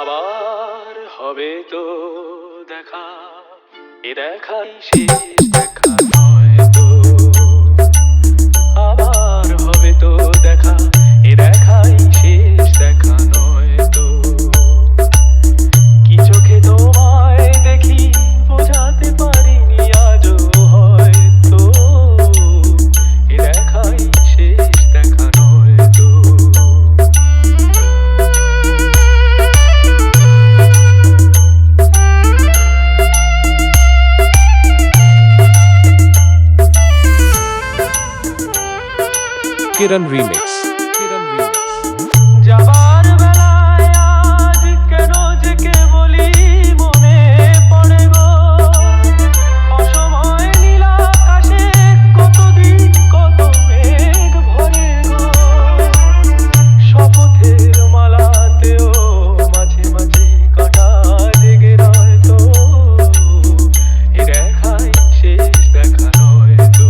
আবার হবে তো দেখা, এ দেখাই শেষ দেখা নয় তো। আবার হবে তো দেখা, এ দেখাই শেষ দেখা নয় তো। কি চোখে তোমায় দেখি বোঝাতে পারিনি আজও হয়তো, এ দেখাই শেষ দেখা নয় তো। Kiran Remix. যাবার বেলায় আজ কেন যে কে বলি মনে পড়ে গো, অসময় নীল আকাশে কতদিন কত মেঘ ভরে গো। শপথের মালাতেও মাঝে মাঝে কাঁটা লেগে রয় তো, এ দেখাই শেষ দেখা নয় তো।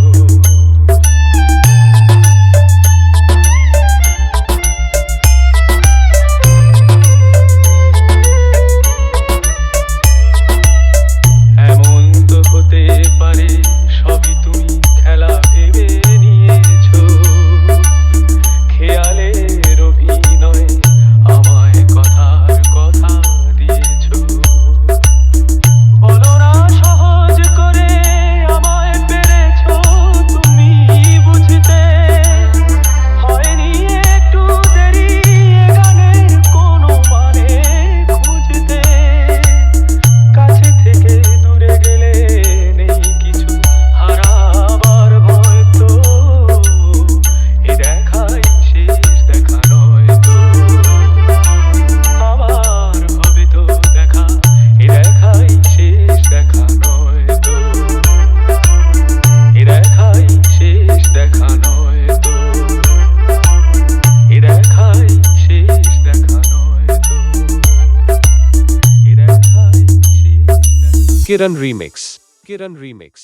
এমন তো হতে পারে সবই তুমি খেলা ভেবে নিয়েছো, খেয়ালের অভিনয়ে আমায় কথার কথা দিয়েছো। বলো না সহজ করে আমায় পেরেছো তুমি বুঝতে, হয়নি একটু দেরি এ গানের কোনো মানে খুঁজতে। কাছে থেকে দূরে গেলে নেই কিছু হারাবার ভয় তো, এ দেখাই শেষ দেখা নয় তো। আবার হবে তো দেখা, এ দেখাই শেষ দেখা নয় তো। এ দেখাই শেষ দেখা নয় তো। এ দেখাই শেষ দেখা নয় তো। এ দেখাই শেষ দেখা। Kiran Remix.